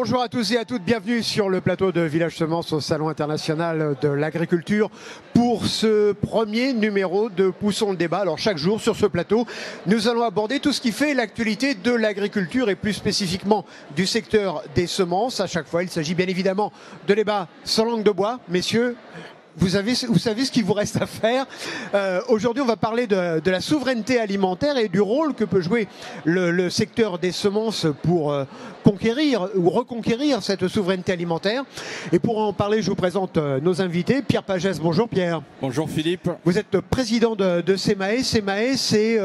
Bonjour à tous et à toutes, bienvenue sur le plateau de Village Semences au Salon international de l'agriculture pour ce premier numéro de Poussons le débat. Alors chaque jour sur ce plateau, nous allons aborder tout ce qui fait l'actualité de l'agriculture et plus spécifiquement du secteur des semences. À chaque fois, il s'agit bien évidemment de débats sans langue de bois. Messieurs, vous savez ce qu'il vous reste à faire. Aujourd'hui, on va parler de la souveraineté alimentaire et du rôle que peut jouer le secteur des semences pour conquérir ou reconquérir cette souveraineté alimentaire. Et pour en parler, je vous présente nos invités. Pierre Pagès, bonjour Pierre. Bonjour Philippe. Vous êtes président de SEMAE. SEMAE, c'est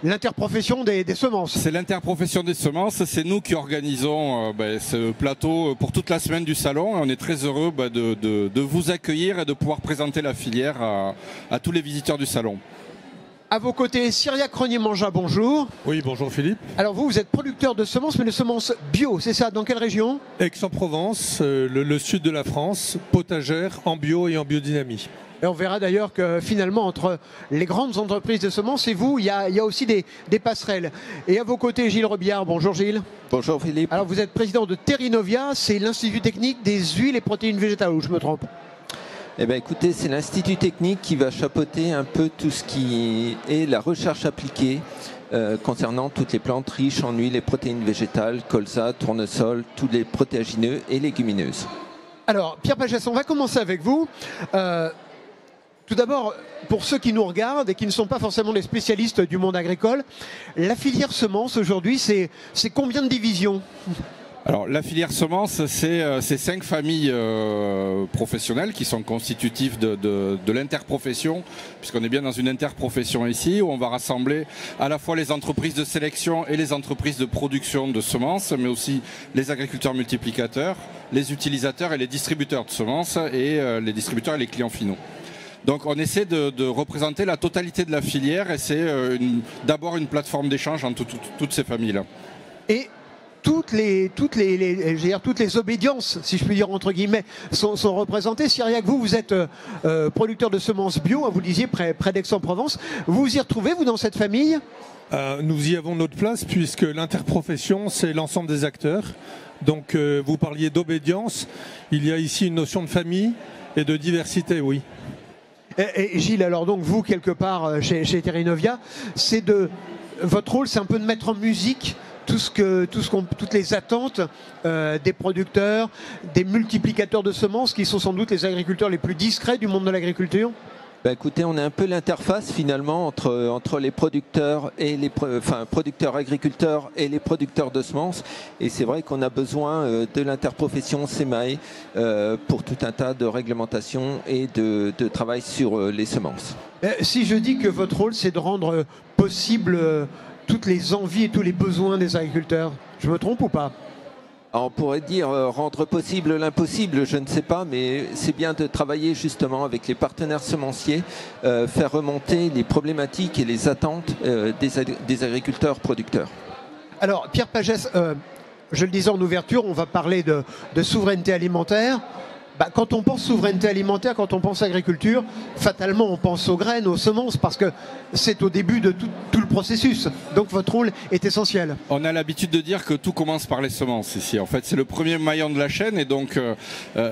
l'interprofession des semences. C'est l'interprofession des semences. C'est nous qui organisons ce plateau pour toute la semaine du salon. On est très heureux de vous accueillir et de pouvoir présenter la filière à tous les visiteurs du salon. À vos côtés, Cyriaque Renier-Mangin, bonjour. Oui, bonjour Philippe. Alors vous êtes producteur de semences, mais de semences bio, c'est ça? Dans quelle région? Aix-en-Provence, le sud de la France, potagère en bio et en biodynamie. Et on verra d'ailleurs que finalement, entre les grandes entreprises de semences et vous, il y a aussi des passerelles. Et à vos côtés, Gilles Robillard. Bonjour Gilles. Bonjour Philippe. Alors vous êtes président de Terrinovia, c'est l'Institut technique des huiles et protéines végétales, ou je me trompe? Eh bien écoutez, c'est l'Institut technique qui va chapeauter un peu tout ce qui est la recherche appliquée concernant toutes les plantes riches en huiles et protéines végétales, colza, tournesol, tous les protéagineux et légumineuses. Alors Pierre Pagès, on va commencer avec vous. Tout d'abord, pour ceux qui nous regardent et qui ne sont pas forcément des spécialistes du monde agricole, la filière semences aujourd'hui, c'est combien de divisions ? Alors la filière semences, c'est 5 familles professionnelles qui sont constitutives de l'interprofession, puisqu'on est bien dans une interprofession ici, où on va rassembler à la fois les entreprises de sélection et les entreprises de production de semences, mais aussi les agriculteurs multiplicateurs, les utilisateurs et les distributeurs de semences, et les distributeurs et les clients finaux. Donc on essaie de représenter la totalité de la filière, et c'est d'abord une plateforme d'échange entre toutes ces familles-là. Et toutes les obédiences, si je puis dire entre guillemets, sont représentées. Cyriaque, vous êtes producteur de semences bio, vous le disiez, près d'Aix-en-Provence. Vous vous y retrouvez, vous, dans cette famille? Nous y avons notre place, puisque l'interprofession, c'est l'ensemble des acteurs. Donc vous parliez d'obédience, il y a ici une notion de famille et de diversité, oui. Et Gilles, alors donc vous, quelque part chez Terrinovia, votre rôle, c'est un peu de mettre en musique toutes les attentes des producteurs, des multiplicateurs de semences, qui sont sans doute les agriculteurs les plus discrets du monde de l'agriculture. Ben écoutez, on est un peu l'interface finalement entre les producteurs et producteurs agriculteurs et les producteurs de semences. Et c'est vrai qu'on a besoin de l'interprofession SEMAE pour tout un tas de réglementations et de travail sur les semences. Si je dis que votre rôle, c'est de rendre possible toutes les envies et tous les besoins des agriculteurs, je me trompe ou pas? Alors on pourrait dire rendre possible l'impossible, je ne sais pas, mais c'est bien de travailler justement avec les partenaires semenciers, faire remonter les problématiques et les attentes des agriculteurs producteurs. Alors Pierre Pagès, je le disais en ouverture, on va parler de souveraineté alimentaire. Quand on pense souveraineté alimentaire, quand on pense agriculture, fatalement on pense aux graines, aux semences, parce que c'est au début de tout le processus. Donc votre rôle est essentiel. On a l'habitude de dire que tout commence par les semences ici. En fait, c'est le premier maillon de la chaîne, et donc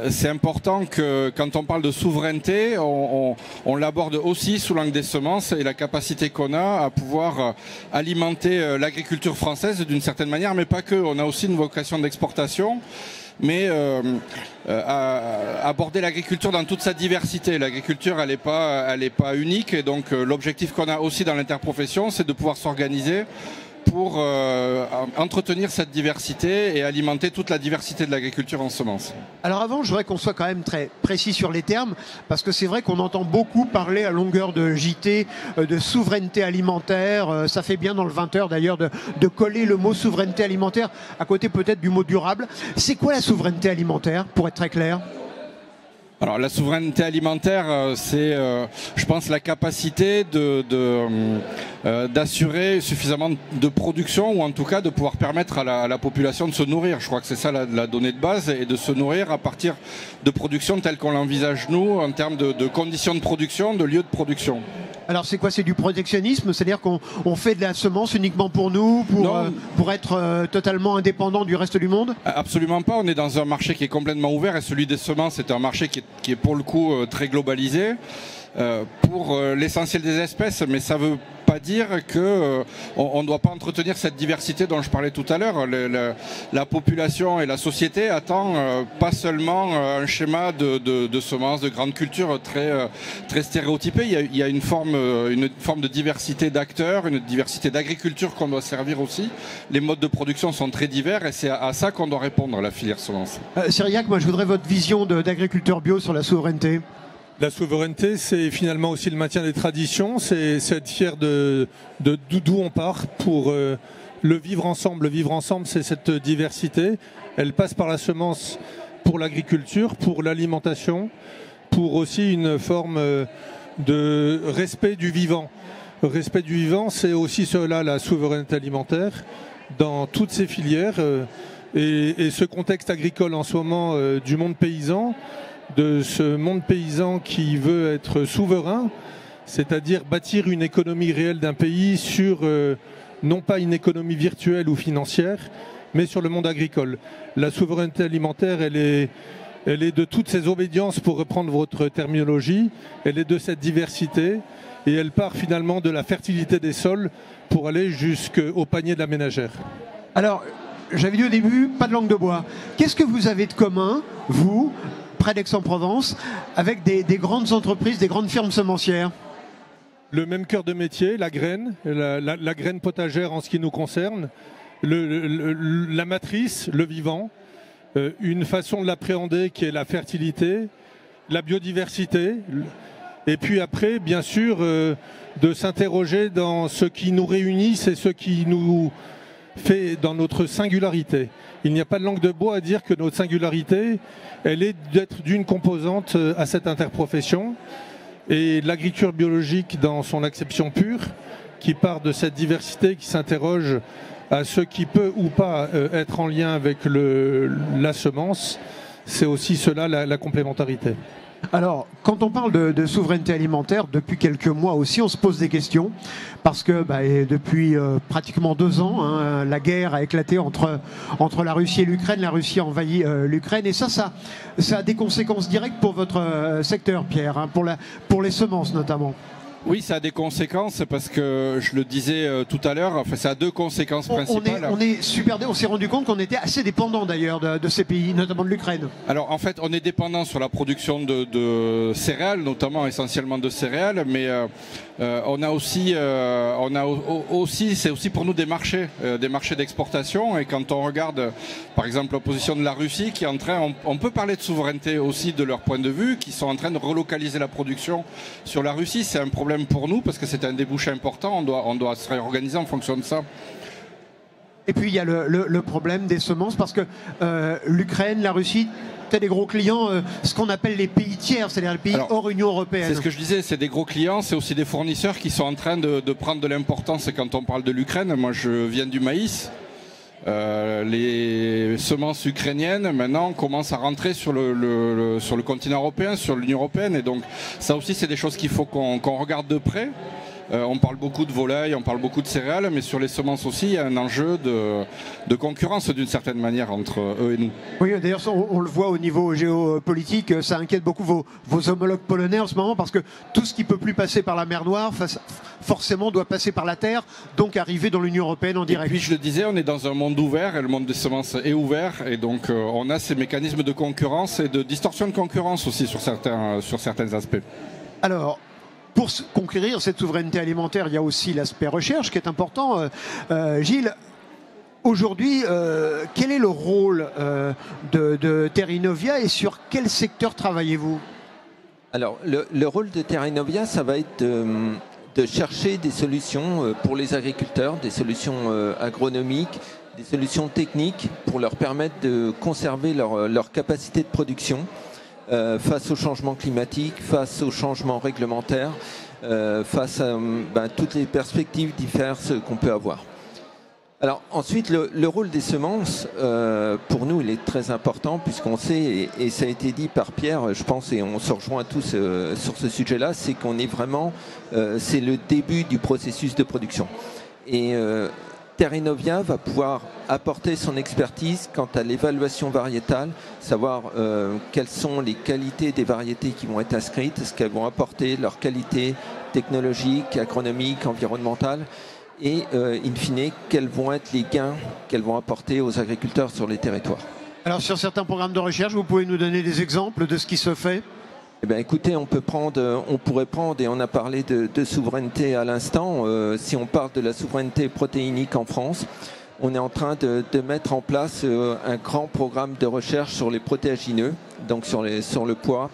c'est important que quand on parle de souveraineté, on l'aborde aussi sous l'angle des semences et la capacité qu'on a à pouvoir alimenter l'agriculture française d'une certaine manière, mais pas que. On a aussi une vocation d'exportation, mais aborder l'agriculture dans toute sa diversité. L'agriculture, elle n'est pas unique, et donc l'objectif qu'on a aussi dans l'interprofession, c'est de pouvoir s'organiser pour entretenir cette diversité et alimenter toute la diversité de l'agriculture en semences. Alors avant, je voudrais qu'on soit quand même très précis sur les termes, parce que c'est vrai qu'on entend beaucoup parler à longueur de JT de souveraineté alimentaire. Ça fait bien dans le 20h d'ailleurs de coller le mot souveraineté alimentaire à côté peut-être du mot durable. C'est quoi la souveraineté alimentaire, pour être très clair ? Alors la souveraineté alimentaire, c'est, je pense, la capacité d'assurer suffisamment de production, ou en tout cas de pouvoir permettre à la population de se nourrir. Je crois que c'est ça la donnée de base, et de se nourrir à partir de production telle qu'on l'envisage nous, en termes de conditions de production, de lieux de production. Alors c'est quoi? C'est du protectionnisme? C'est-à-dire qu'on fait de la semence uniquement pour nous, pour être totalement indépendant du reste du monde? Absolument pas, on est dans un marché qui est complètement ouvert et celui des semences c'est un marché qui est pour le coup très globalisé pour l'essentiel des espèces, mais ça veut pas dire que on ne doit pas entretenir cette diversité dont je parlais tout à l'heure. La population et la société attend pas seulement un schéma de semences, de grandes cultures très stéréotypé. Il y a une forme de diversité d'acteurs, une diversité d'agriculture qu'on doit servir aussi. Les modes de production sont très divers et c'est à ça qu'on doit répondre, la filière semence. Cyriac, moi je voudrais votre vision d'agriculteur bio sur la souveraineté. La souveraineté, c'est finalement aussi le maintien des traditions, c'est être fier d'où on part pour le vivre ensemble. Le vivre ensemble, c'est cette diversité. Elle passe par la semence pour l'agriculture, pour l'alimentation, pour aussi une forme de respect du vivant. Le respect du vivant, c'est aussi cela, la souveraineté alimentaire, dans toutes ces filières. Et ce contexte agricole en ce moment du monde paysan, de ce monde paysan qui veut être souverain, c'est-à-dire bâtir une économie réelle d'un pays sur non pas une économie virtuelle ou financière, mais sur le monde agricole. La souveraineté alimentaire, elle est de toutes ces obédiences, pour reprendre votre terminologie, elle est de cette diversité et elle part finalement de la fertilité des sols pour aller jusqu'au panier de la ménagère. Alors, j'avais dit au début, pas de langue de bois. Qu'est-ce que vous avez de commun, vous, près d'Aix-en-Provence, avec des grandes entreprises, des grandes firmes semencières? Le même cœur de métier, la graine, la graine potagère en ce qui nous concerne, la matrice, le vivant, une façon de l'appréhender qui est la fertilité, la biodiversité, et puis après, bien sûr, de s'interroger dans ce qui nous réunit, c'est ce qui nous fait dans notre singularité. Il n'y a pas de langue de bois à dire que notre singularité, elle est d'être d'une composante à cette interprofession. Et l'agriculture biologique, dans son acception pure, qui part de cette diversité, qui s'interroge à ce qui peut ou pas être en lien avec la semence, c'est aussi cela la complémentarité. Alors, quand on parle de souveraineté alimentaire, depuis quelques mois aussi, on se pose des questions, parce que depuis pratiquement 2 ans, la guerre a éclaté entre la Russie et l'Ukraine. La Russie a envahi l'Ukraine, et ça a des conséquences directes pour votre secteur, Pierre, pour les semences notamment. Oui, ça a des conséquences parce que je le disais tout à l'heure, enfin, ça a 2 conséquences principales. On s'est rendu compte qu'on était assez dépendant d'ailleurs de ces pays, notamment de l'Ukraine. Alors en fait, on est dépendant sur la production de céréales, notamment essentiellement de céréales, mais on a aussi, c'est aussi pour nous des marchés d'exportation. Et quand on regarde, par exemple, la position de la Russie, qui est en train, on peut parler de souveraineté aussi de leur point de vue, qui sont en train de relocaliser la production sur la Russie. C'est un problème pour nous parce que c'est un débouché important. On doit se réorganiser en fonction de ça. Et puis il y a le problème des semences, parce que l'Ukraine, la Russie, t'as des gros clients, ce qu'on appelle les pays tiers, c'est-à-dire les pays hors Union européenne. C'est ce que je disais, c'est des gros clients, c'est aussi des fournisseurs qui sont en train de prendre de l'importance quand on parle de l'Ukraine. Moi je viens du maïs. Les semences ukrainiennes maintenant commencent à rentrer sur le continent européen, sur l'Union européenne, et donc ça aussi c'est des choses qu'il faut qu'on regarde de près. On parle beaucoup de volailles, on parle beaucoup de céréales, mais sur les semences aussi, il y a un enjeu de concurrence d'une certaine manière entre eux et nous. Oui, d'ailleurs, on le voit au niveau géopolitique, ça inquiète beaucoup vos homologues polonais en ce moment, parce que tout ce qui ne peut plus passer par la mer Noire, forcément doit passer par la terre, donc arriver dans l'Union européenne en direct. Et puis je le disais, on est dans un monde ouvert, et le monde des semences est ouvert, et donc on a ces mécanismes de concurrence et de distorsion de concurrence aussi sur certains aspects. Alors, pour conquérir cette souveraineté alimentaire, il y a aussi l'aspect recherche qui est important. Gilles, aujourd'hui, quel est le rôle de Terrinovia et sur quel secteur travaillez-vous? Alors, le rôle de Terrinovia, ça va être de chercher des solutions pour les agriculteurs, des solutions agronomiques, des solutions techniques pour leur permettre de conserver leur capacité de production. Face au changement climatique, face aux changements réglementaires, face à toutes les perspectives diverses qu'on peut avoir. Alors ensuite, le rôle des semences, pour nous, il est très important puisqu'on sait, et ça a été dit par Pierre, je pense, et on se rejoint tous sur ce sujet-là, c'est qu'on est vraiment, c'est le début du processus de production. Et Terra Innovia va pouvoir apporter son expertise quant à l'évaluation variétale, savoir quelles sont les qualités des variétés qui vont être inscrites, ce qu'elles vont apporter, leurs qualités technologiques, agronomiques, environnementales, et in fine, quels vont être les gains qu'elles vont apporter aux agriculteurs sur les territoires. Alors sur certains programmes de recherche, vous pouvez nous donner des exemples de ce qui se fait ? Eh bien, écoutez, on pourrait prendre, et on a parlé de souveraineté à l'instant, si on parle de la souveraineté protéinique en France, on est en train de mettre en place un grand programme de recherche sur les protéagineux, donc sur le pois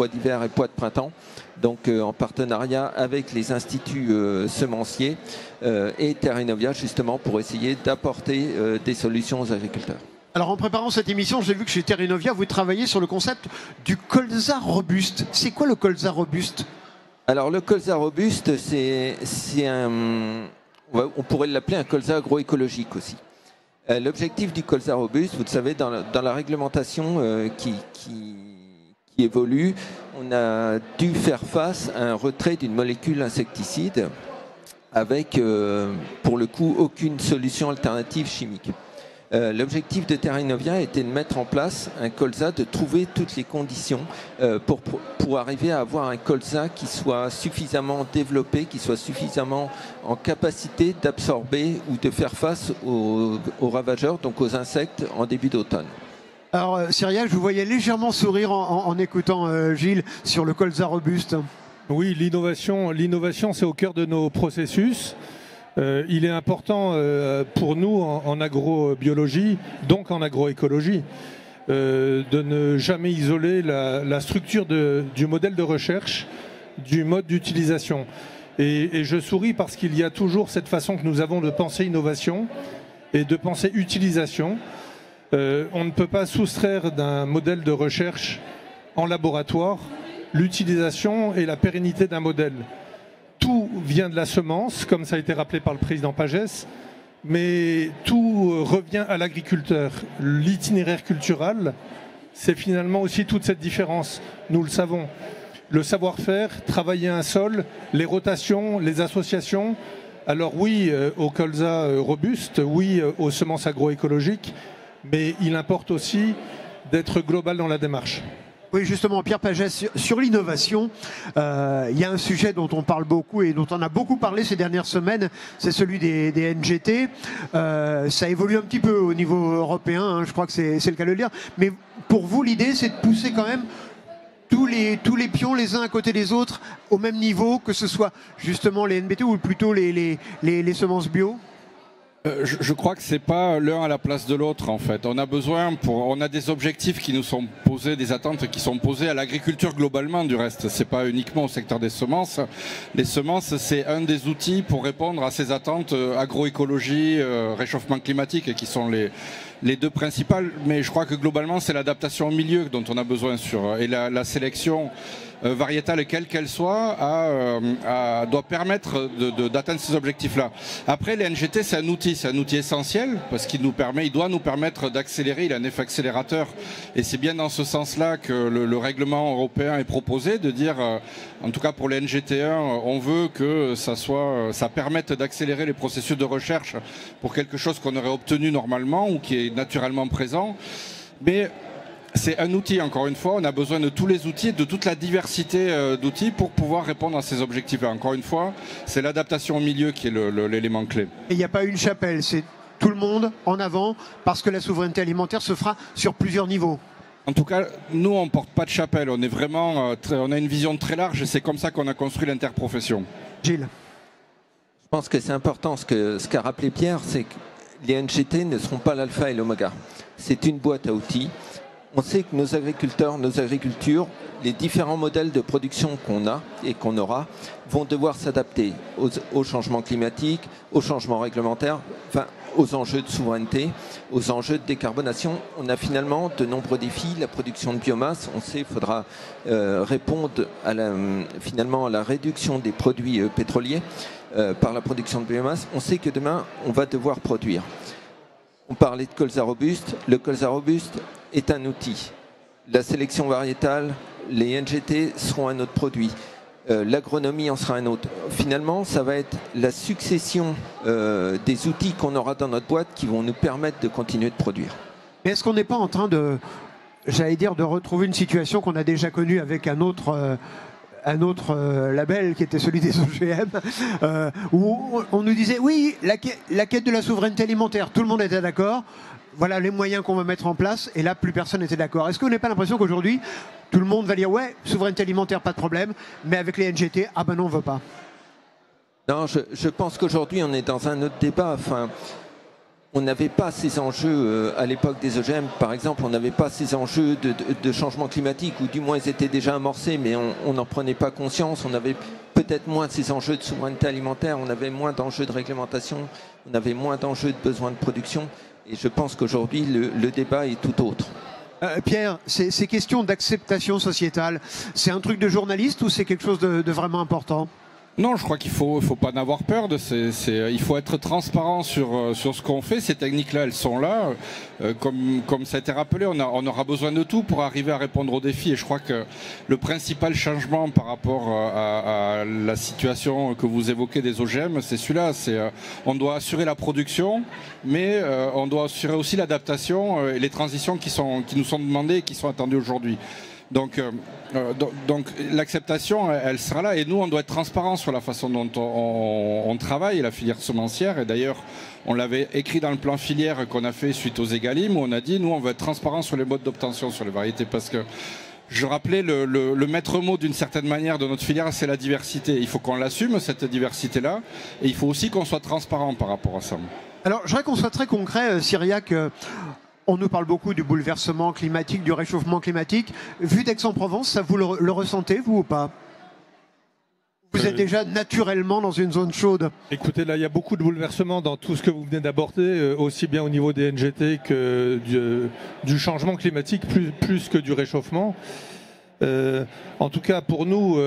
d'hiver et pois de printemps, donc en partenariat avec les instituts semenciers et Terra Innovia, justement pour essayer d'apporter des solutions aux agriculteurs. Alors en préparant cette émission, j'ai vu que chez Terra Innovia, vous travaillez sur le concept du colza robuste. C'est quoi le colza robuste ? Alors le colza robuste, c'est un... On pourrait l'appeler un colza agroécologique aussi. L'objectif du colza robuste, vous le savez, dans la réglementation qui évolue, on a dû faire face à un retrait d'une molécule insecticide avec, pour le coup, aucune solution alternative chimique. L'objectif de Terra Innovia était de mettre en place un colza, de trouver toutes les conditions pour arriver à avoir un colza qui soit suffisamment développé, qui soit suffisamment en capacité d'absorber ou de faire face aux ravageurs, donc aux insectes, en début d'automne. Alors Cyriaque, je vous voyais légèrement sourire en écoutant Gilles sur le colza robuste. Oui, l'innovation, c'est au cœur de nos processus. Il est important pour nous en agrobiologie, donc en agroécologie, de ne jamais isoler la structure du modèle de recherche du mode d'utilisation. Et je souris parce qu'il y a toujours cette façon que nous avons de penser innovation et de penser utilisation. On ne peut pas soustraire d'un modèle de recherche en laboratoire l'utilisation et la pérennité d'un modèle. Tout vient de la semence, comme ça a été rappelé par le président Pagès, mais tout revient à l'agriculteur. L'itinéraire culturel, c'est finalement aussi toute cette différence. Nous le savons. Le savoir-faire, travailler un sol, les rotations, les associations. Alors oui, au colza robuste, oui, aux semences agroécologiques, mais il importe aussi d'être global dans la démarche. Oui, justement, Pierre Pagès, sur l'innovation, il y a un sujet dont on parle beaucoup et dont on a beaucoup parlé ces dernières semaines, c'est celui des NGT. Ça évolue un petit peu au niveau européen, hein, je crois que c'est le cas de le dire. Mais pour vous, l'idée, c'est de pousser quand même tous les pions les uns à côté des autres au même niveau, que ce soit justement les NBT ou plutôt les semences bio ? Je crois que c'est pas l'un à la place de l'autre en fait. On a des objectifs qui nous sont posés, des attentes qui sont posées à l'agriculture globalement du reste. C'est pas uniquement au secteur des semences. Les semences, c'est un des outils pour répondre à ces attentes agroécologie, réchauffement climatique, et qui sont les deux principales. Mais je crois que globalement, c'est l'adaptation au milieu dont on a besoin et la sélection variétale, quelle qu'elle soit, doit permettre d'atteindre ces objectifs-là. Après, les NGT, c'est un outil essentiel parce qu'il doit nous permettre d'accélérer. Il a un effet accélérateur, et c'est bien dans ce sens-là que le règlement européen est proposé, de dire, en tout cas pour les NGT1, on veut que ça permette d'accélérer les processus de recherche pour quelque chose qu'on aurait obtenu normalement ou qui est naturellement présent. Mais c'est un outil, encore une fois, on a besoin de tous les outils, de toute la diversité d'outils pour pouvoir répondre à ces objectifs-là. Encore une fois, c'est l'adaptation au milieu qui est l'élément clé. Et il n'y a pas une chapelle, c'est tout le monde en avant, parce que la souveraineté alimentaire se fera sur plusieurs niveaux. En tout cas, nous, on ne porte pas de chapelle, on est vraiment, on a une vision très large, et c'est comme ça qu'on a construit l'interprofession. Gilles. Je pense que c'est important, ce qu'a rappelé Pierre, c'est que les NGT ne seront pas l'alpha et l'oméga. C'est une boîte à outils. On sait que nos agriculteurs, nos agricultures, les différents modèles de production qu'on a et qu'on aura vont devoir s'adapter aux changements climatiques, aux changements réglementaires, enfin aux enjeux de souveraineté, aux enjeux de décarbonation. On a finalement de nombreux défis. La production de biomasse, on sait, il faudra répondre finalement à la réduction des produits pétroliers. par la production de biomasse, on sait que demain, on va devoir produire. On parlait de colza robuste. Le colza robuste est un outil. La sélection variétale, les NGT seront un autre produit. L'agronomie en sera un autre. Finalement, ça va être la succession des outils qu'on aura dans notre boîte qui vont nous permettre de continuer de produire. Mais est-ce qu'on n'est pas en train de, j'allais dire, de retrouver une situation qu'on a déjà connue avec un autre label qui était celui des OGM, où on nous disait oui, la quête de la souveraineté alimentaire, tout le monde était d'accord, voilà les moyens qu'on va mettre en place, et là plus personne n'était d'accord. Est-ce qu'on n'a pas l'impression qu'aujourd'hui tout le monde va dire ouais, souveraineté alimentaire, pas de problème, mais avec les NGT, ah ben non, on veut pas? Non, je pense qu'aujourd'hui on est dans un autre débat. Enfin, on n'avait pas ces enjeux à l'époque des OGM, par exemple, on n'avait pas ces enjeux de changement climatique, ou du moins ils étaient déjà amorcés, mais on n'en prenait pas conscience. On avait peut-être moins ces enjeux de souveraineté alimentaire, on avait moins d'enjeux de réglementation, on avait moins d'enjeux de besoin de production. Et je pense qu'aujourd'hui, le débat est tout autre. Pierre, ces questions d'acceptation sociétale, c'est un truc de journaliste ou c'est quelque chose de vraiment important? Non, je crois qu'il faut pas en avoir peur. Il faut être transparent sur ce qu'on fait. Ces techniques-là, elles sont là. Comme ça a été rappelé, on aura besoin de tout pour arriver à répondre aux défis. Et je crois que le principal changement par rapport à la situation que vous évoquez des OGM, c'est celui-là. On doit assurer la production, mais on doit assurer aussi l'adaptation et les transitions qui nous sont demandées et qui sont attendues aujourd'hui. Donc l'acceptation, elle sera là, et nous, on doit être transparent sur la façon dont on travaille, la filière semencière. Et d'ailleurs, on l'avait écrit dans le plan filière qu'on a fait suite aux Egalim, où on a dit, nous, on veut être transparent sur les modes d'obtention, sur les variétés, parce que je rappelais le maître mot d'une certaine manière de notre filière, c'est la diversité. Il faut qu'on l'assume, cette diversité-là, et il faut aussi qu'on soit transparent par rapport à ça. Alors, je voudrais qu'on soit très concret, Cyriac. On nous parle beaucoup du bouleversement climatique, du réchauffement climatique. Vu d'Aix-en-Provence, ça vous le ressentez, vous, ou pas? Vous êtes déjà naturellement dans une zone chaude. Écoutez, là, il y a beaucoup de bouleversements dans tout ce que vous venez d'aborder, aussi bien au niveau des NGT que du changement climatique, plus que du réchauffement. En tout cas, pour nous,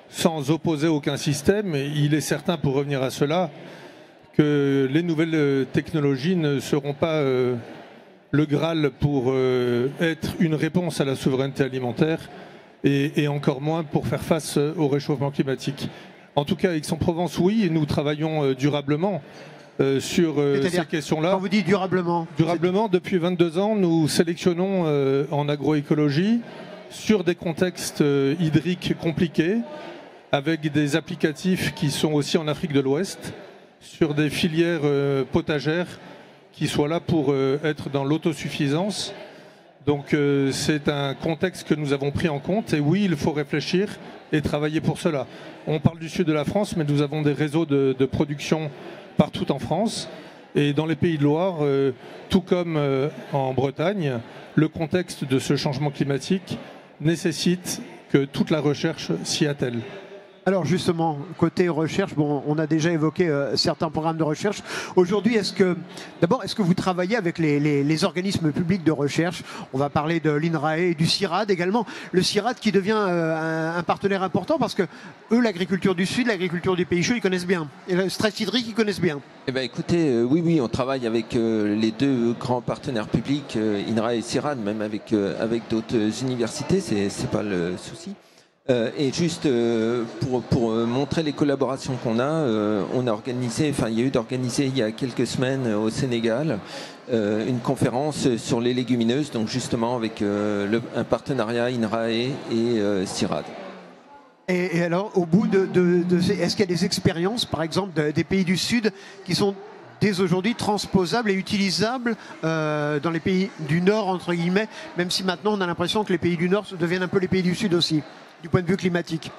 sans opposer aucun système, il est certain, pour revenir à cela, que les nouvelles technologies ne seront pas le Graal pour être une réponse à la souveraineté alimentaire, et encore moins pour faire face au réchauffement climatique. En tout cas, Aix-en-Provence, oui, et nous travaillons durablement sur ces questions-là. Quand vous dites durablement? Durablement, depuis 22 ans, nous sélectionnons en agroécologie sur des contextes hydriques compliqués, avec des applicatifs qui sont aussi en Afrique de l'Ouest, sur des filières potagères qui soient là pour être dans l'autosuffisance. Donc c'est un contexte que nous avons pris en compte, et oui, il faut réfléchir et travailler pour cela. On parle du sud de la France, mais nous avons des réseaux de production partout en France, et dans les Pays de Loire, tout comme en Bretagne, le contexte de ce changement climatique nécessite que toute la recherche s'y attelle. Alors justement, côté recherche, bon, on a déjà évoqué certains programmes de recherche. Aujourd'hui, est-ce que vous travaillez avec les organismes publics de recherche? On va parler de l'INRAE et du CIRAD également. Le CIRAD qui devient un partenaire important, parce que eux, l'agriculture du Sud, l'agriculture du pays chaud, ils connaissent bien. Et le stress hydrique, ils connaissent bien. Eh bien, écoutez, oui, on travaille avec les deux grands partenaires publics, INRAE et CIRAD, même avec d'autres universités, c'est pas le souci. Et juste pour montrer les collaborations qu'on a, on a organisé, il y a eu d'organiser il y a quelques semaines au Sénégal une conférence sur les légumineuses, donc justement avec un partenariat INRAE et CIRAD. Et alors, au bout est-ce qu'il y a des expériences, par exemple, des pays du Sud qui sont dès aujourd'hui transposables et utilisables dans les pays du Nord, entre guillemets, même si maintenant on a l'impression que les pays du Nord deviennent un peu les pays du Sud aussi, du point de vue climatique?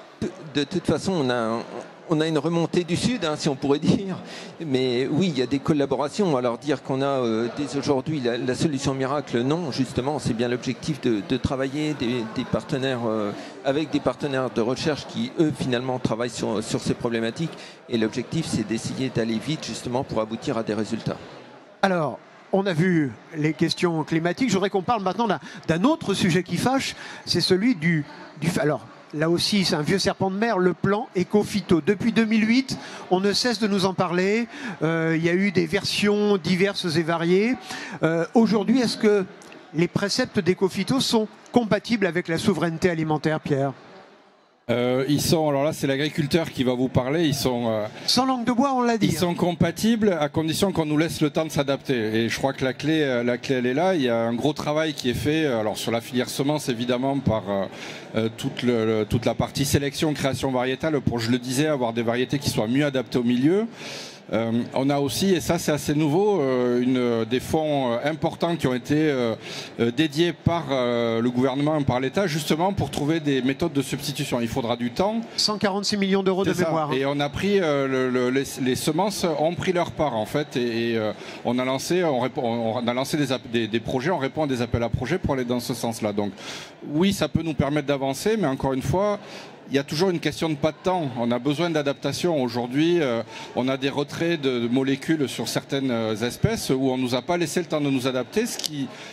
De toute façon, on a une remontée du Sud, si on pourrait dire. Mais oui, il y a des collaborations. Alors dire qu'on a dès aujourd'hui la solution miracle, non, justement, c'est bien l'objectif de travailler des partenaires, avec des partenaires de recherche qui, eux, finalement, travaillent sur ces problématiques. Et l'objectif, c'est d'essayer d'aller vite, justement, pour aboutir à des résultats. Alors, on a vu les questions climatiques. Je voudrais qu'on parle maintenant d'un autre sujet qui fâche, c'est celui alors, là aussi, c'est un vieux serpent de mer, le plan Éco-Phyto. Depuis 2008, on ne cesse de nous en parler. Il y a eu des versions diverses et variées. Aujourd'hui, est-ce que les préceptes d'Éco-Phyto sont compatibles avec la souveraineté alimentaire, Pierre ? Ils sont, alors là c'est l'agriculteur qui va vous parler, ils sont... sans langue de bois, on l'a dit. Ils sont compatibles à condition qu'on nous laisse le temps de s'adapter. Et je crois que la clé elle est là. Il y a un gros travail qui est fait, alors sur la filière semence évidemment, par toute la partie sélection, création variétale, pour, je le disais, avoir des variétés qui soient mieux adaptées au milieu. On a aussi, et ça c'est assez nouveau, des fonds importants qui ont été dédiés par le gouvernement et par l'État justement pour trouver des méthodes de substitution. Il faudra du temps. 146 millions d'euros de mémoire. Et on a pris, les semences ont pris leur part en fait et on a lancé des projets, on répond à des appels à projets pour aller dans ce sens-là. Donc oui, ça peut nous permettre d'avancer, mais encore une fois, il y a toujours une question de pas de temps. On a besoin d'adaptation. Aujourd'hui, on a des retraits de molécules sur certaines espèces où on ne nous a pas laissé le temps de nous adapter.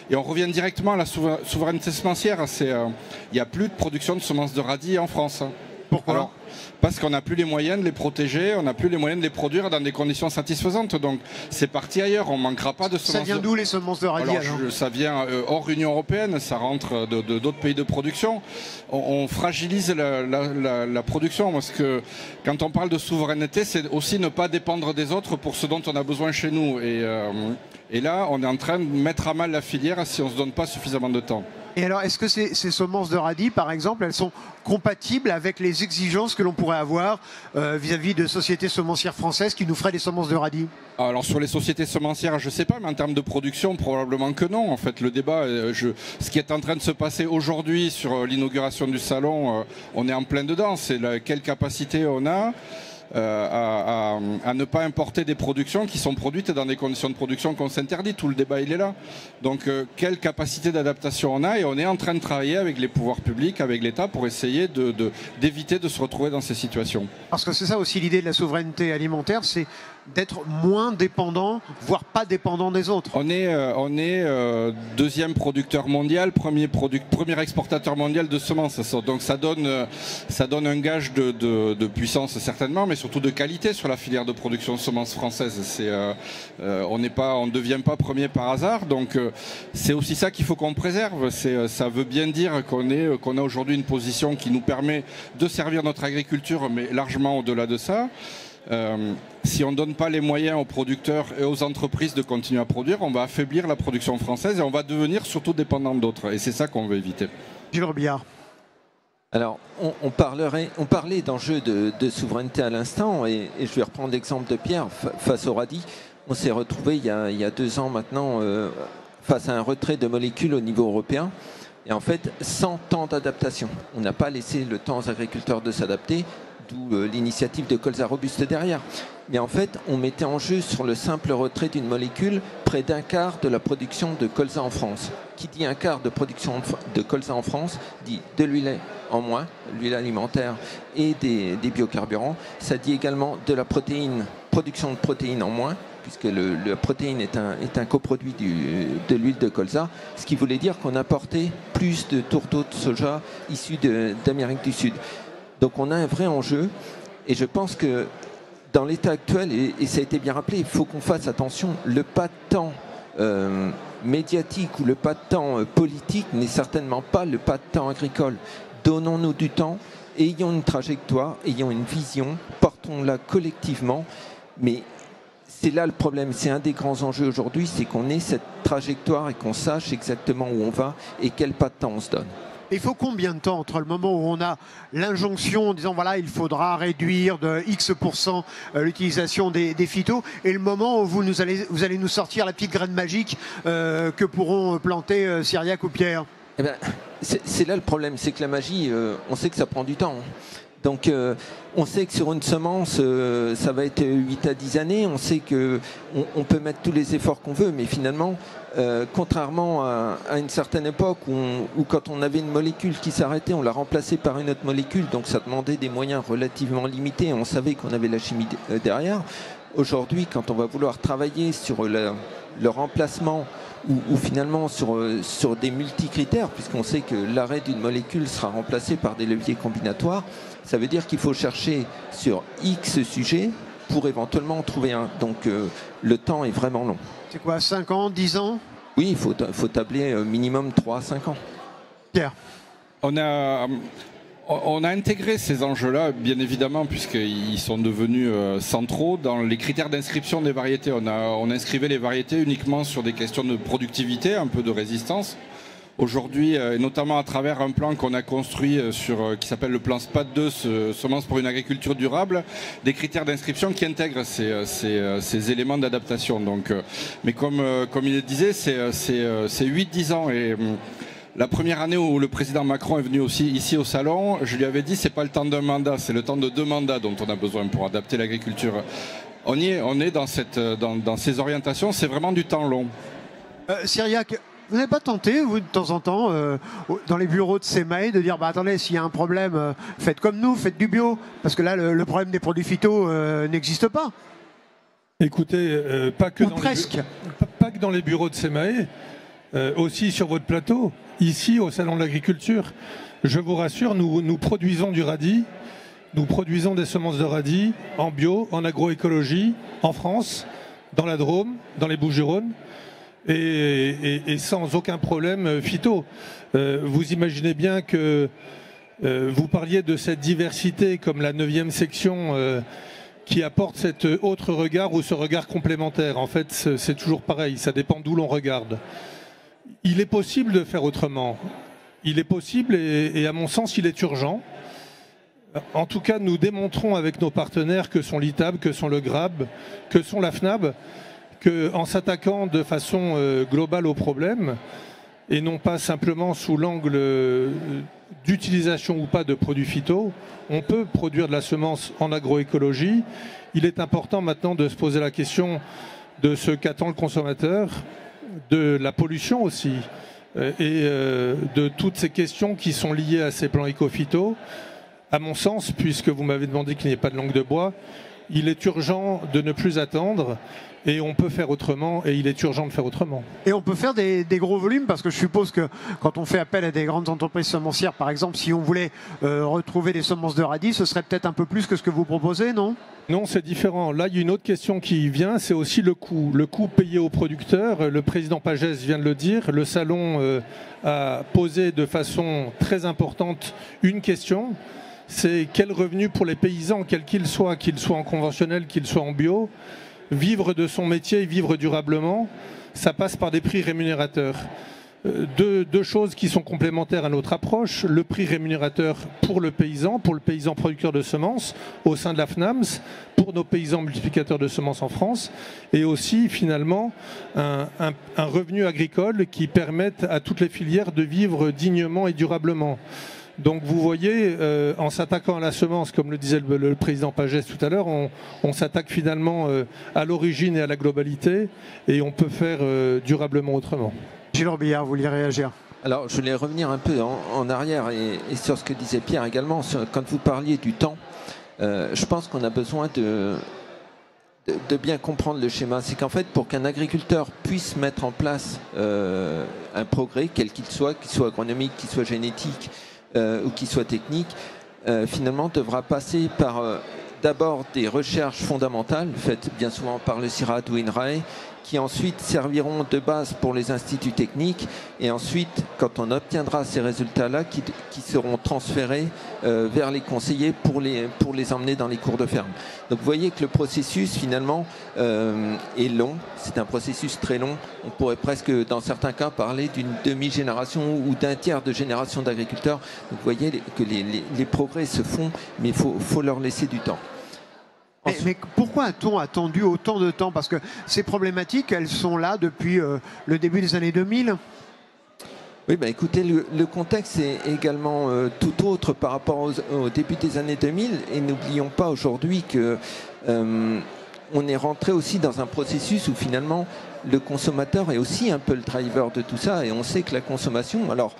Et on revient directement à la souveraineté semencière. Il n'y a plus de production de semences de radis en France. Pourquoi ? Parce qu'on n'a plus les moyens de les protéger, on n'a plus les moyens de les produire dans des conditions satisfaisantes. Donc c'est parti ailleurs, on ne manquera pas de semences. Ça vient d'où les semences de radis alors ça vient hors Union Européenne, ça rentre d'autres pays de production. On fragilise la production parce que quand on parle de souveraineté, c'est aussi ne pas dépendre des autres pour ce dont on a besoin chez nous. Et là, on est en train de mettre à mal la filière si on ne se donne pas suffisamment de temps. Et alors, est-ce que ces semences de radis, par exemple, elles sont compatibles avec les exigences que l'on pourrait avoir vis-à-vis de sociétés semencières françaises qui nous feraient des semences de radis ? Alors sur les sociétés semencières, je ne sais pas, mais en termes de production, probablement que non. En fait, le débat, ce qui est en train de se passer aujourd'hui sur l'inauguration du salon, on est en plein dedans. C'est quelle capacité on a à ne pas importer des productions qui sont produites dans des conditions de production qu'on s'interdit. Tout le débat, il est là. Donc, quelle capacité d'adaptation on a, et on est en train de travailler avec les pouvoirs publics, avec l'État, pour essayer d'éviter de se retrouver dans ces situations. Parce que c'est ça aussi l'idée de la souveraineté alimentaire, c'est d'être moins dépendant, voire pas dépendant des autres. On est deuxième producteur mondial, premier exportateur mondial de semences. Donc ça donne un gage de puissance certainement, mais surtout de qualité sur la filière de production de semences française. On ne devient pas premier par hasard. Donc c'est aussi ça qu'il faut qu'on préserve. Ça veut bien dire qu'on a aujourd'hui une position qui nous permet de servir notre agriculture, mais largement au-delà de ça. Si on ne donne pas les moyens aux producteurs et aux entreprises de continuer à produire, on va affaiblir la production française et on va devenir surtout dépendant d'autres. Et c'est ça qu'on veut éviter. Gilles Robillard. Alors, on parlait d'enjeux de souveraineté à l'instant, et je vais reprendre l'exemple de Pierre face au radis. On s'est retrouvé il y a 2 ans maintenant face à un retrait de molécules au niveau européen. Et en fait, sans temps d'adaptation. On n'a pas laissé le temps aux agriculteurs de s'adapter, d'où l'initiative de colza robuste derrière. Mais en fait, on mettait en jeu sur le simple retrait d'une molécule près d'un quart de la production de colza en France. Qui dit un quart de production de colza en France, dit de l'huile en moins, l'huile alimentaire et des biocarburants. Ça dit également de la protéine, production de protéines en moins, puisque la protéine est un coproduit de l'huile de colza, ce qui voulait dire qu'on apportait plus de tourteaux de soja issus d'Amérique du Sud. Donc on a un vrai enjeu, et je pense que dans l'état actuel, et ça a été bien rappelé, il faut qu'on fasse attention, le pas de temps médiatique ou le pas de temps politique n'est certainement pas le pas de temps agricole. Donnons-nous du temps, ayons une trajectoire, ayons une vision, portons-la collectivement, mais c'est là le problème, c'est un des grands enjeux aujourd'hui, c'est qu'on ait cette trajectoire et qu'on sache exactement où on va et quel pas de temps on se donne. Il faut combien de temps entre le moment où on a l'injonction en disant voilà, il faudra réduire de X% l'utilisation des phytos, et le moment où vous allez nous sortir la petite graine magique que pourront planter Cyriaque ou Pierre? Eh ben, c'est là le problème, c'est que la magie, on sait que ça prend du temps. Donc on sait que sur une semence, ça va être 8 à 10 années, on sait qu'on peut mettre tous les efforts qu'on veut, mais finalement, contrairement à une certaine époque où quand on avait une molécule qui s'arrêtait, on la remplaçait par une autre molécule, donc ça demandait des moyens relativement limités, on savait qu'on avait la chimie derrière. Aujourd'hui, quand on va vouloir travailler sur le remplacement ou finalement sur des multicritères, puisqu'on sait que l'arrêt d'une molécule sera remplacé par des leviers combinatoires, ça veut dire qu'il faut chercher sur X sujets pour éventuellement en trouver un. Donc le temps est vraiment long. C'est quoi, 5 ans, 10 ans? Oui, il faut tabler minimum 3 à 5 ans. Pierre? On a intégré ces enjeux-là, bien évidemment, puisqu'ils sont devenus centraux dans les critères d'inscription des variétés. On inscrivait les variétés uniquement sur des questions de productivité, un peu de résistance. Aujourd'hui, et notamment à travers un plan qu'on a construit qui s'appelle le plan SPAT 2, Semences pour une agriculture durable, des critères d'inscription qui intègrent ces éléments d'adaptation. Donc, mais comme il le disait, c'est 8-10 ans. Et la première année où le président Macron est venu aussi ici au salon, je lui avais dit c'est pas le temps d'un mandat, c'est le temps de 2 mandats dont on a besoin pour adapter l'agriculture. On est dans ces orientations, c'est vraiment du temps long. Cyriac, vous n'avez pas tenté, vous, de temps en temps, dans les bureaux de SEMAI, de dire bah, attendez, s'il y a un problème, faites comme nous, faites du bio, parce que là, le problème des produits phyto n'existe pas. Écoutez, pas que dans les bureaux de SEMAI, aussi sur votre plateau, ici au Salon de l'Agriculture. Je vous rassure, nous produisons du radis, nous produisons des semences de radis en bio, en agroécologie, en France, dans la Drôme, dans les Bouches-du-Rhône. Et sans aucun problème phyto. Vous imaginez bien que vous parliez de cette diversité comme la 9e section qui apporte cet autre regard ou ce regard complémentaire. En fait, c'est toujours pareil, ça dépend d'où l'on regarde. Il est possible de faire autrement. Il est possible et à mon sens, il est urgent. En tout cas, nous démontrons avec nos partenaires que sont l'ITAB, que sont le GRAB, que sont la FNAB, qu'en s'attaquant de façon globale au problème, et non pas simplement sous l'angle d'utilisation ou pas de produits phyto, on peut produire de la semence en agroécologie. Il est important maintenant de se poser la question de ce qu'attend le consommateur, de la pollution aussi, et de toutes ces questions qui sont liées à ces plans éco-phyto. À mon sens, puisque vous m'avez demandé qu'il n'y ait pas de langue de bois, il est urgent de ne plus attendre. Et on peut faire autrement, et il est urgent de faire autrement. Et on peut faire des gros volumes, parce que je suppose que quand on fait appel à des grandes entreprises semencières, par exemple, si on voulait retrouver des semences de radis, ce serait peut-être un peu plus que ce que vous proposez, non? Non, c'est différent. Là, il y a une autre question qui vient, c'est aussi le coût. Le coût payé aux producteurs. Le président Pagès vient de le dire. Le salon a posé de façon très importante une question. C'est quel revenu pour les paysans, quels qu'ils soient en conventionnel, qu'ils soient en bio. Vivre de son métier et vivre durablement, ça passe par des prix rémunérateurs. Deux choses qui sont complémentaires à notre approche. Le prix rémunérateur pour le paysan producteur de semences au sein de la FNAMS, pour nos paysans multiplicateurs de semences en France, et aussi finalement un revenu agricole qui permette à toutes les filières de vivre dignement et durablement. Donc vous voyez, en s'attaquant à la semence, comme le disait le président Pagès tout à l'heure, on s'attaque finalement à l'origine et à la globalité, et on peut faire durablement autrement. Gilles Robillard, vous vouliez réagir? Alors je voulais revenir un peu en arrière et sur ce que disait Pierre également. Quand vous parliez du temps, je pense qu'on a besoin de bien comprendre le schéma. C'est qu'en fait, pour qu'un agriculteur puisse mettre en place un progrès, quel qu'il soit agronomique, qu'il soit génétique, ou qui soit technique, finalement devra passer par d'abord des recherches fondamentales faites bien souvent par le CIRAD ou INRAE, qui ensuite serviront de base pour les instituts techniques, et ensuite, quand on obtiendra ces résultats-là, qui seront transférés vers les conseillers pour les emmener dans les cours de ferme. Donc vous voyez que le processus finalement est long, c'est un processus très long. On pourrait presque dans certains cas parler d'une demi-génération ou d'un tiers de génération d'agriculteurs. Donc vous voyez que les progrès se font, mais il faut leur laisser du temps. Mais pourquoi a-t-on attendu autant de temps? Parce que ces problématiques, elles sont là depuis le début des années 2000. Oui, ben écoutez, le contexte est également tout autre par rapport au début des années 2000. Et n'oublions pas aujourd'hui que on est rentré aussi dans un processus où finalement le consommateur est aussi un peu le driver de tout ça. Et on sait que la consommation, alors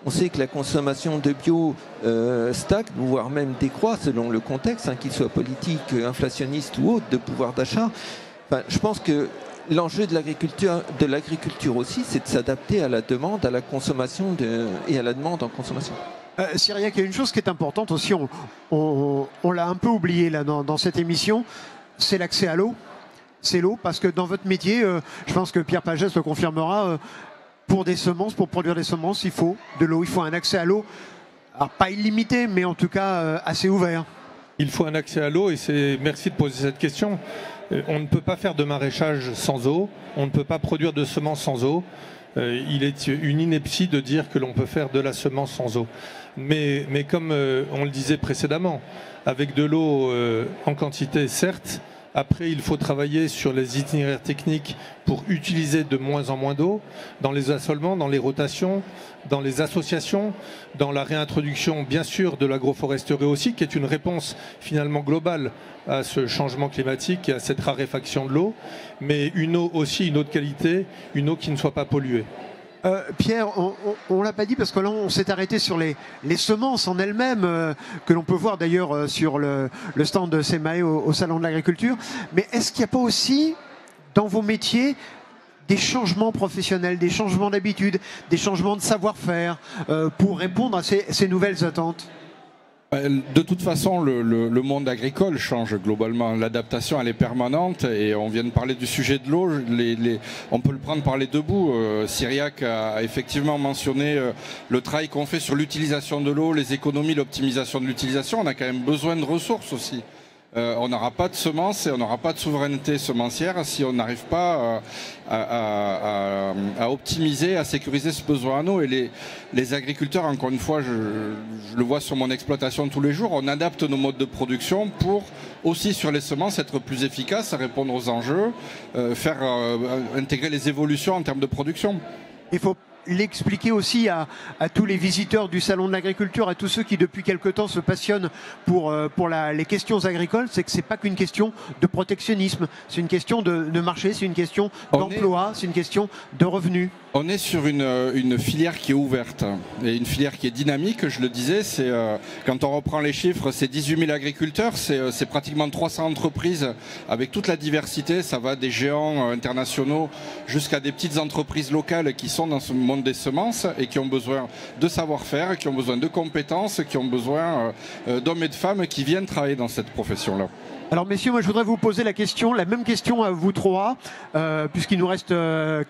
On sait que la consommation de bio stagne, voire même décroît selon le contexte, qu'il soit politique, inflationniste ou autre, de pouvoir d'achat. Enfin, je pense que l'enjeu de l'agriculture aussi, c'est de s'adapter à la demande, à la consommation et à la demande en consommation. Cyriaque, il y a une chose qui est importante aussi, on l'a un peu oublié là, dans cette émission, c'est l'accès à l'eau. C'est l'eau, parce que dans votre métier, je pense que Pierre Pagès le confirmera, pour des semences, pour produire des semences, il faut de l'eau, il faut un accès à l'eau, alors pas illimité, mais en tout cas assez ouvert. Il faut un accès à l'eau et merci de poser cette question. On ne peut pas faire de maraîchage sans eau, on ne peut pas produire de semences sans eau. Il est une ineptie de dire que l'on peut faire de la semence sans eau. Mais comme on le disait précédemment, avec de l'eau en quantité, certes, après il faut travailler sur les itinéraires techniques pour utiliser de moins en moins d'eau, dans les assolements, dans les rotations, dans les associations, dans la réintroduction bien sûr de l'agroforesterie aussi, qui est une réponse finalement globale à ce changement climatique et à cette raréfaction de l'eau, mais une eau aussi, une eau de qualité, une eau qui ne soit pas polluée. Pierre, on ne l'a pas dit parce que là on s'est arrêté sur les semences en elles-mêmes, que l'on peut voir d'ailleurs sur le stand de SEMAE au Salon de l'Agriculture. Mais est-ce qu'il n'y a pas aussi dans vos métiers des changements professionnels, des changements d'habitude, des changements de savoir-faire pour répondre à ces nouvelles attentes ? De toute façon, le monde agricole change globalement. L'adaptation, elle est permanente et on vient de parler du sujet de l'eau. On peut le prendre par les deux bouts. Cyriaque a effectivement mentionné le travail qu'on fait sur l'utilisation de l'eau, les économies, l'optimisation de l'utilisation. On a quand même besoin de ressources aussi. On n'aura pas de semences et on n'aura pas de souveraineté semencière si on n'arrive pas à optimiser, à sécuriser ce besoin en eau. Et les agriculteurs, encore une fois, je le vois sur mon exploitation tous les jours, on adapte nos modes de production pour aussi sur les semences être plus efficace, répondre aux enjeux, faire intégrer les évolutions en termes de production. Il faut l'expliquer aussi à tous les visiteurs du Salon de l'Agriculture, à tous ceux qui depuis quelque temps se passionnent pour les questions agricoles, c'est que c'est pas qu'une question de protectionnisme, c'est une question de marché, c'est une question d'emploi, c'est une question de revenus. On est sur une filière qui est ouverte et une filière qui est dynamique, je le disais, quand on reprend les chiffres, c'est 18 000 agriculteurs, c'est pratiquement 300 entreprises avec toute la diversité, ça va des géants internationaux jusqu'à des petites entreprises locales qui sont dans ce monde des semences et qui ont besoin de savoir-faire, qui ont besoin de compétences, qui ont besoin d'hommes et de femmes qui viennent travailler dans cette profession-là. Alors messieurs, moi je voudrais vous poser la même question à vous trois, puisqu'il nous reste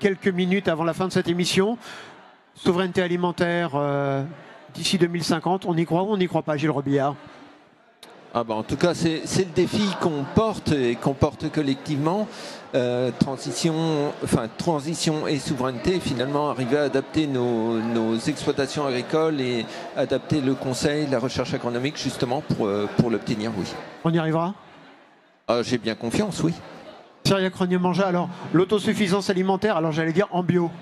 quelques minutes avant la fin de cette émission. Souveraineté alimentaire d'ici 2050, on y croit ou on n'y croit pas, Gilles Robillard ? En tout cas, c'est le défi qu'on porte et qu'on porte collectivement. Transition et souveraineté, finalement arriver à adapter nos exploitations agricoles et adapter le conseil, la recherche agronomique justement pour l'obtenir, oui. On y arrivera ? J'ai bien confiance, oui. Cyriaque Rognet-Mangin, alors l'autosuffisance alimentaire, alors j'allais dire en bio.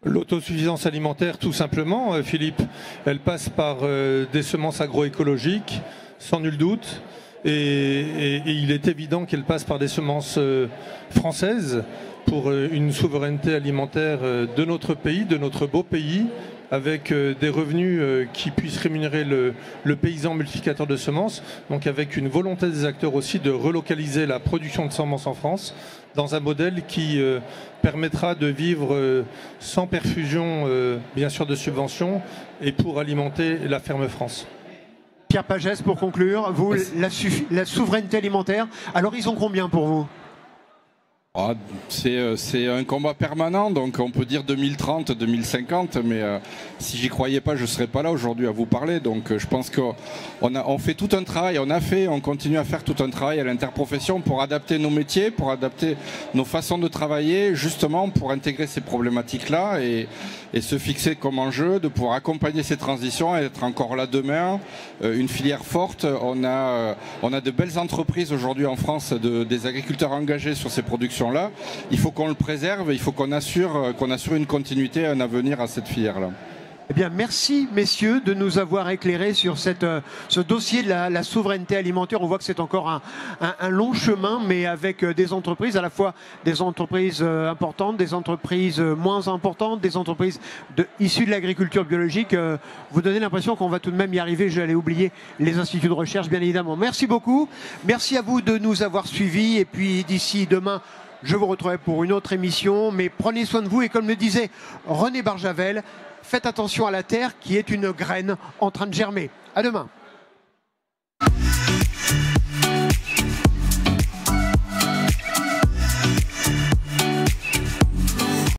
L'autosuffisance alimentaire, tout simplement, Philippe, elle passe par des semences agroécologiques, sans nul doute, et il est évident qu'elle passe par des semences françaises pour une souveraineté alimentaire de notre pays, de notre beau pays, avec des revenus qui puissent rémunérer le paysan multiplicateur de semences, donc avec une volonté des acteurs aussi de relocaliser la production de semences en France dans un modèle qui permettra de vivre sans perfusion, bien sûr, de subventions et pour alimenter la ferme France. Pierre Pagès, pour conclure, vous, la souveraineté alimentaire, à l'horizon combien pour vous ? C'est un combat permanent, donc on peut dire 2030, 2050, mais si j'y croyais pas, je serais pas là aujourd'hui à vous parler. Donc je pense qu'on fait tout un travail, on continue à faire tout un travail à l'interprofession pour adapter nos métiers, pour adapter nos façons de travailler, justement pour intégrer ces problématiques-là et se fixer comme enjeu de pouvoir accompagner ces transitions et être encore là demain. Une filière forte, on a de belles entreprises aujourd'hui en France, des agriculteurs engagés sur ces productions là, il faut qu'on le préserve, il faut qu'on assure une continuité, un avenir à cette filière-là. Eh bien, merci messieurs de nous avoir éclairés sur ce dossier de la souveraineté alimentaire. On voit que c'est encore un long chemin, mais avec des entreprises, à la fois des entreprises importantes, des entreprises moins importantes, des entreprises issues de l'agriculture biologique. Vous donnez l'impression qu'on va tout de même y arriver. J'allais oublier les instituts de recherche, bien évidemment. Merci beaucoup. Merci à vous de nous avoir suivis. Et puis d'ici demain, je vous retrouverai pour une autre émission. Mais prenez soin de vous. Et comme le disait René Barjavel, faites attention à la terre qui est une graine en train de germer. À demain.